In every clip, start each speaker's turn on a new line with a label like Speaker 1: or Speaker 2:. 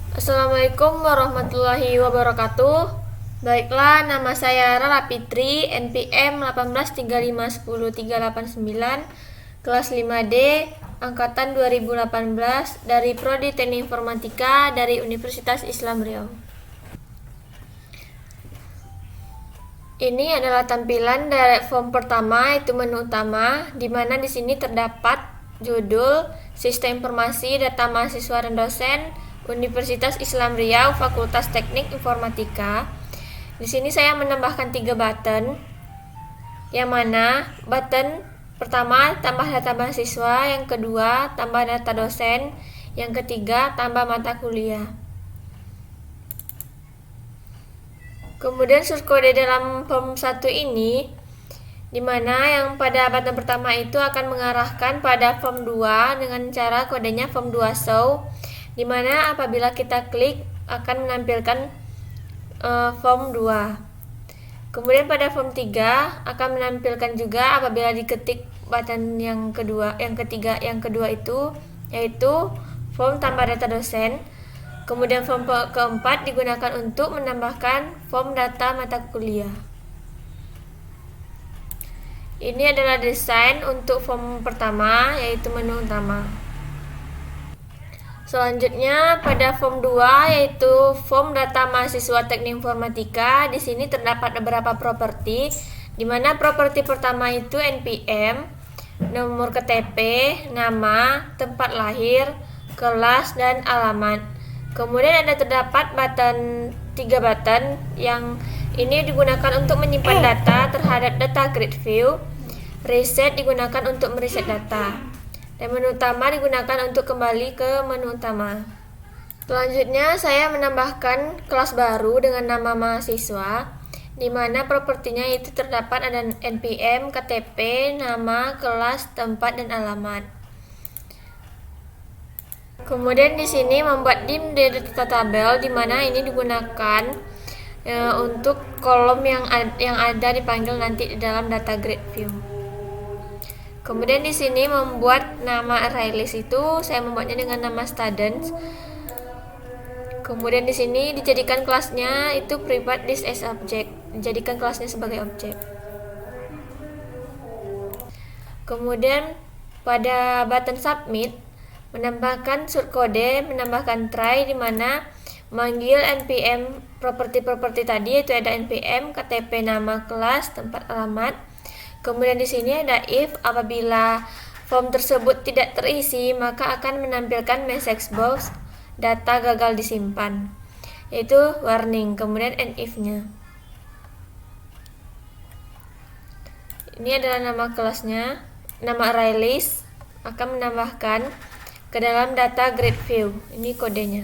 Speaker 1: Assalamualaikum warahmatullahi wabarakatuh. Baiklah, nama saya Rara Fitri, NPM 183510389, kelas 5D, angkatan 2018 dari Prodi Teknik Informatika dari Universitas Islam Riau. Ini adalah tampilan dari form pertama, yaitu menu utama, di mana di sini terdapat judul, Sistem Informasi Data Mahasiswa dan Dosen, Universitas Islam Riau, Fakultas Teknik Informatika. Di sini saya menambahkan 3 button, yang mana button pertama tambah data mahasiswa, yang kedua tambah data dosen, yang ketiga tambah mata kuliah. Kemudian source code dalam form 1 ini, di mana yang pada button pertama itu akan mengarahkan pada form 2 dengan cara kodenya form 2 show, di mana apabila kita klik akan menampilkan form 2. Kemudian pada form 3 akan menampilkan juga apabila diketik button yang kedua itu, yaitu form tambah data dosen. Kemudian form keempat digunakan untuk menambahkan form data mata kuliah. Ini adalah desain untuk form pertama, yaitu menu utama. Selanjutnya pada form 2, yaitu form data mahasiswa Teknik Informatika. Di sini terdapat beberapa properti, di mana properti pertama itu NPM, nomor KTP, nama, tempat lahir, kelas, dan alamat. Kemudian terdapat 3 button yang ini digunakan untuk menyimpan data terhadap data grid view. Reset digunakan untuk mereset data. Dan menu utama digunakan untuk kembali ke menu utama. Selanjutnya saya menambahkan kelas baru dengan nama mahasiswa, di mana propertinya itu terdapat ada NPM, KTP, nama, kelas, tempat, dan alamat. Kemudian di sini membuat dim di data tabel, di mana ini digunakan untuk kolom yang ada dipanggil nanti di dalam data grid view. Kemudian di sini membuat nama array list itu saya membuatnya dengan nama students. Kemudian di sini dijadikan kelasnya itu private list as object, dijadikan kelasnya sebagai objek. Kemudian pada button submit menambahkan source code, menambahkan try, di mana manggil npm properti tadi, yaitu ada npm, ktp, nama, kelas, tempat, alamat. Kemudian di sini ada if apabila form tersebut tidak terisi, maka akan menampilkan message box data gagal disimpan, yaitu warning. Kemudian end if-nya. Ini adalah nama kelasnya, nama array list akan menambahkan ke dalam data grid view. Ini kodenya.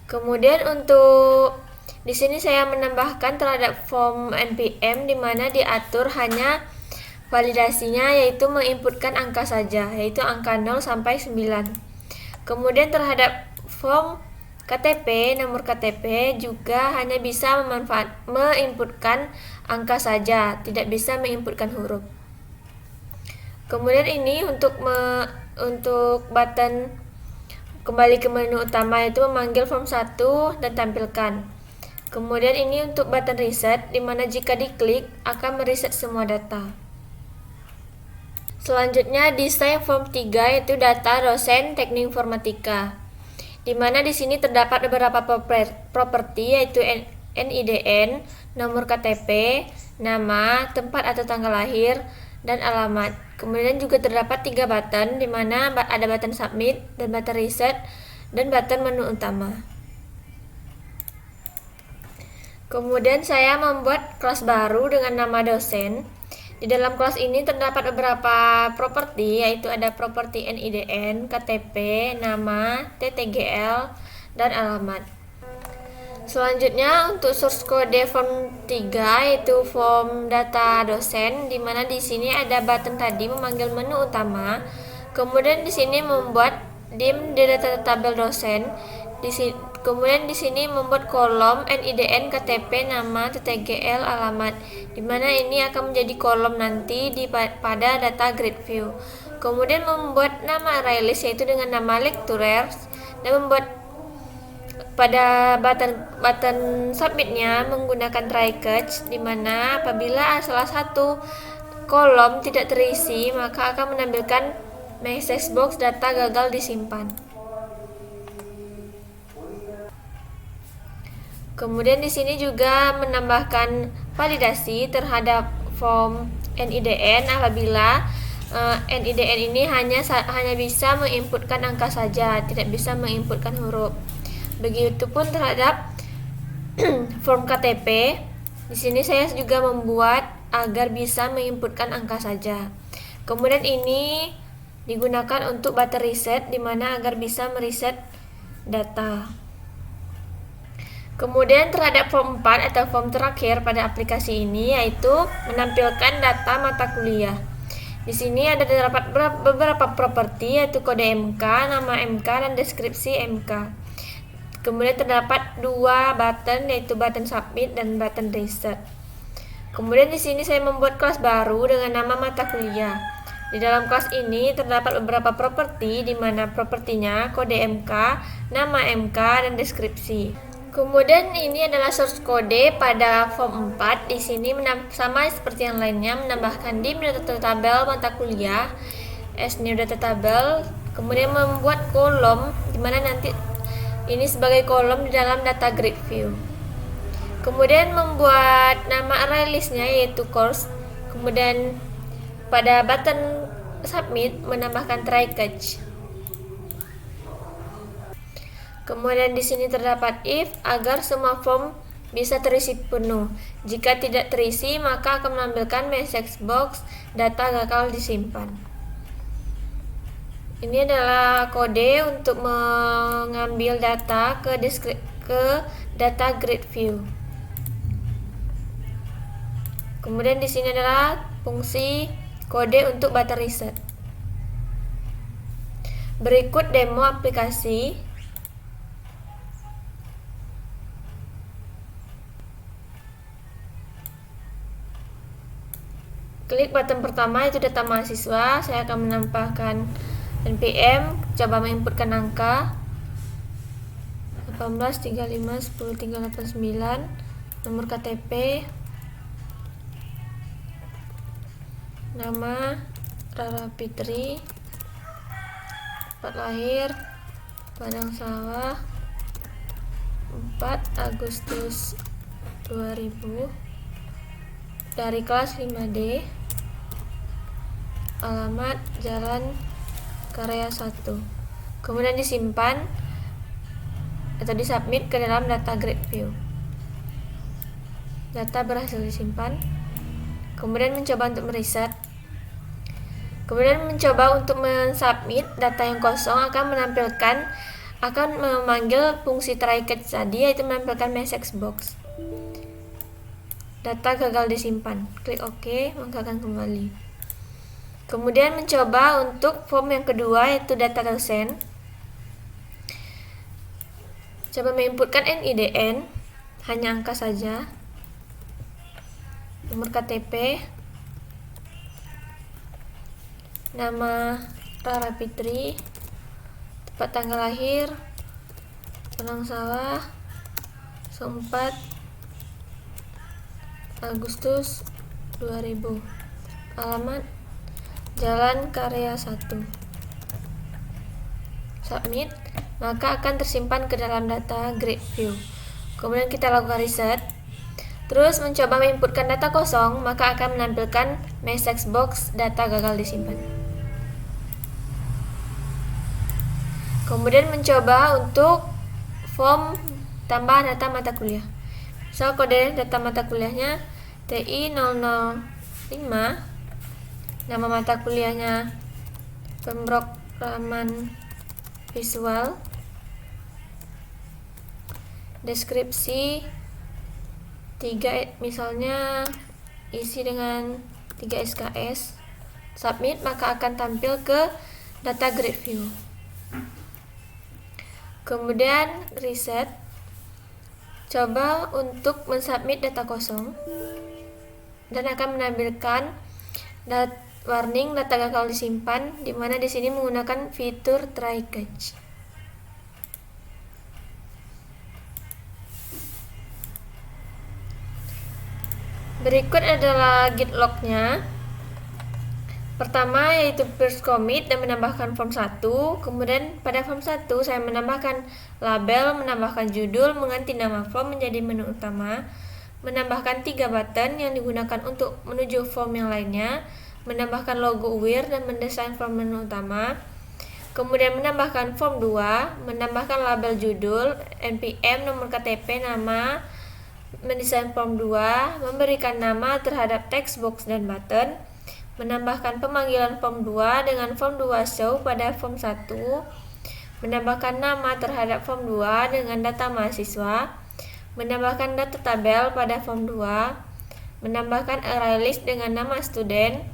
Speaker 1: Kemudian untuk di sini saya menambahkan terhadap form npm, di mana diatur hanya validasinya, yaitu menginputkan angka saja, yaitu angka 0 sampai 9. Kemudian terhadap form KTP, nomor KTP juga hanya bisa menginputkan angka saja, tidak bisa menginputkan huruf. Kemudian ini untuk button kembali ke menu utama, itu memanggil form 1 dan tampilkan. Kemudian ini untuk button reset, di mana jika diklik akan mereset semua data. Selanjutnya desain form 3, yaitu data dosen Teknik Informatika, di mana di sini terdapat beberapa properti, yaitu NIDN, nomor KTP, nama, tempat atau tanggal lahir, dan alamat. Kemudian juga terdapat 3 button, di mana ada button submit dan button reset dan button menu utama. Kemudian saya membuat kelas baru dengan nama dosen. Di dalam kelas ini terdapat beberapa properti, yaitu ada properti NIDN, KTP, nama, TTGL, dan alamat. Selanjutnya untuk source code form 3, yaitu form data dosen, di mana di sini ada button tadi memanggil menu utama. Kemudian di sini membuat dim di data tabel dosen. Kemudian di sini membuat kolom NIDN, KTP, nama, TTGL, alamat, di mana ini akan menjadi kolom nanti pada data grid view. Kemudian membuat nama array list, yaitu dengan nama lecturers, dan membuat pada button submitnya menggunakan try catch, di mana apabila salah satu kolom tidak terisi maka akan menampilkan message box data gagal disimpan. Kemudian di sini juga menambahkan validasi terhadap form NIDN apabila NIDN ini hanya bisa menginputkan angka saja, tidak bisa menginputkan huruf. Begitupun terhadap form KTP. Di sini saya juga membuat agar bisa menginputkan angka saja. Kemudian ini digunakan untuk button reset, di mana agar bisa mereset data. Kemudian terhadap form 4 atau form terakhir pada aplikasi ini, yaitu menampilkan data mata kuliah. Di sini ada terdapat beberapa properti, yaitu kode MK, nama MK, dan deskripsi MK. Kemudian terdapat dua button, yaitu button submit dan button reset. Kemudian di sini saya membuat kelas baru dengan nama mata kuliah. Di dalam kelas ini terdapat beberapa properti, di mana propertinya kode MK, nama MK, dan deskripsi. Kemudian ini adalah source kode pada form 4. Di sini sama seperti yang lainnya, menambahkan dim data tabel mata kuliah, new data tabel, kemudian membuat kolom, di mana nanti ini sebagai kolom di dalam data grid view. Kemudian membuat nama array list-nya yaitu course. Kemudian pada button submit menambahkan try catch. Kemudian di sini terdapat if agar semua form bisa terisi penuh. Jika tidak terisi maka akan menampilkan message box data gagal disimpan. Ini adalah kode untuk mengambil data ke data grid view. Kemudian di sini adalah fungsi kode untuk button reset. Berikut demo aplikasi. Klik button pertama, itu data mahasiswa. Saya akan menambahkan NPM, coba menginputkan angka 18 35 10 389, nomor KTP, nama Rara Fitri, tempat lahir Padang Sawah, 4 Agustus 2000, dari kelas 5D, alamat Jalan Karya 1. Kemudian disimpan atau disubmit ke dalam data grid view. Data berhasil disimpan. Kemudian mencoba untuk mereset. Kemudian mencoba untuk mensubmit data yang kosong, akan memanggil fungsi try catch tadi, yaitu menampilkan message box. Data gagal disimpan. Klik OK, maka akan kembali. Kemudian mencoba untuk form yang kedua, yaitu data dosen. Coba menginputkan NIDN, hanya angka saja. Nomor KTP, nama Rara Fitri, tempat tanggal lahir Padang Sawah, 4 Agustus 2000, alamat Jalan Karya 1. Submit, maka akan tersimpan ke dalam data grid view. Kemudian kita lakukan reset. Terus mencoba menginputkan data kosong, maka akan menampilkan message box data gagal disimpan. Kemudian mencoba untuk form tambah data mata kuliah. Misal kode data mata kuliahnya TI 005, nama mata kuliahnya pemrograman visual, deskripsi 3, misalnya isi dengan 3 SKS. Submit, maka akan tampil ke data grid view. Kemudian reset, coba untuk mensubmit data kosong dan akan menampilkan warning data gagal disimpan, di mana di sini menggunakan fitur try catch. Berikut adalah git log-nya. Pertama yaitu first commit dan menambahkan form 1. Kemudian pada form 1 saya menambahkan label, menambahkan judul, mengganti nama form menjadi menu utama, menambahkan 3 button yang digunakan untuk menuju form yang lainnya, menambahkan logo UIR dan mendesain form menu utama. Kemudian menambahkan form 2, menambahkan label judul, NPM, nomor KTP, nama, mendesain form 2, memberikan nama terhadap text box dan button, menambahkan pemanggilan form 2 dengan form 2 show pada form 1, menambahkan nama terhadap form 2 dengan data mahasiswa, menambahkan data tabel pada form 2, menambahkan array list dengan nama student,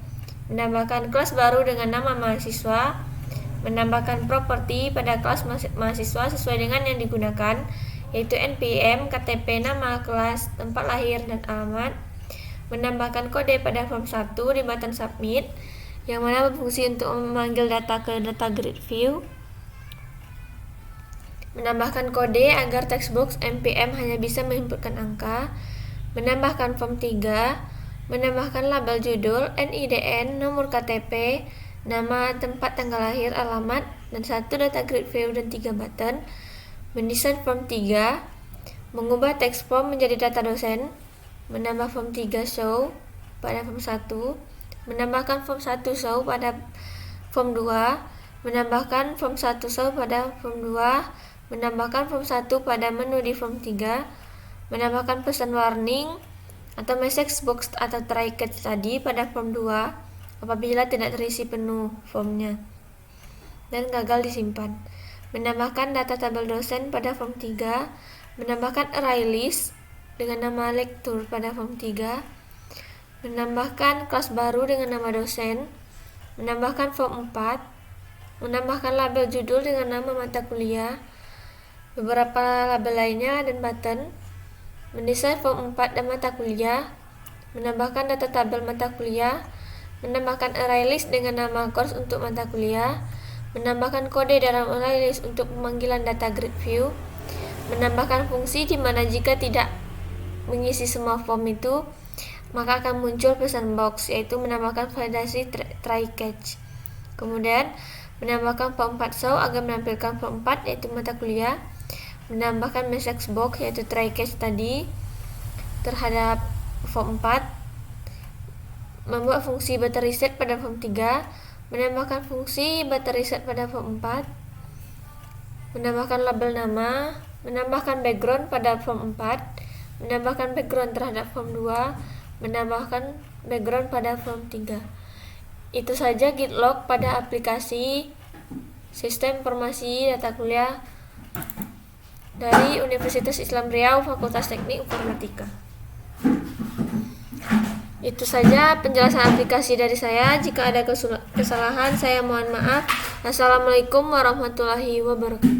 Speaker 1: menambahkan kelas baru dengan nama mahasiswa, menambahkan properti pada kelas mahasiswa sesuai dengan yang digunakan, yaitu NPM, KTP, nama kelas, tempat lahir, dan alamat, menambahkan kode pada form 1 di button submit, yang mana berfungsi untuk memanggil data ke data grid view, menambahkan kode agar text box NPM hanya bisa menginputkan angka, menambahkan form 3, menambahkan label judul, NIDN, nomor KTP, nama, tempat, tanggal lahir, alamat, dan 1 data grid view dan 3 button, mendesain form 3, mengubah text form menjadi data dosen, menambah form 3 show pada form 1, menambahkan form 1 show pada form 2, menambahkan form 1 show pada form 2, menambahkan form 1 pada menu di form 3, menambahkan pesan warning atau message box atau try catch tadi pada form 2 apabila tidak terisi penuh formnya dan gagal disimpan, menambahkan data tabel dosen pada form 3, menambahkan array list dengan nama lektur pada form 3, menambahkan kelas baru dengan nama dosen, menambahkan form 4, menambahkan label judul dengan nama mata kuliah, beberapa label lainnya dan button, mendesain form 4 dan mata kuliah, menambahkan data tabel mata kuliah, menambahkan array list dengan nama course untuk mata kuliah, menambahkan kode dalam array list untuk pemanggilan data grid view, menambahkan fungsi di mana jika tidak mengisi semua form itu maka akan muncul pesan box, yaitu menambahkan validasi try catch. Kemudian menambahkan form 4 show agar menampilkan form 4 yaitu mata kuliah, menambahkan message box yaitu try catch tadi terhadap form 4, membuat fungsi battery set pada form 3, menambahkan fungsi battery set pada form 4, menambahkan label nama, menambahkan background pada form 4, menambahkan background terhadap form 2, menambahkan background pada form 3. Itu saja git log pada aplikasi Sistem Informasi Data Kuliah dari Universitas Islam Riau, Fakultas Teknik Informatika. Itu saja penjelasan aplikasi dari saya. Jika ada kesalahan, saya mohon maaf. Assalamualaikum warahmatullahi wabarakatuh.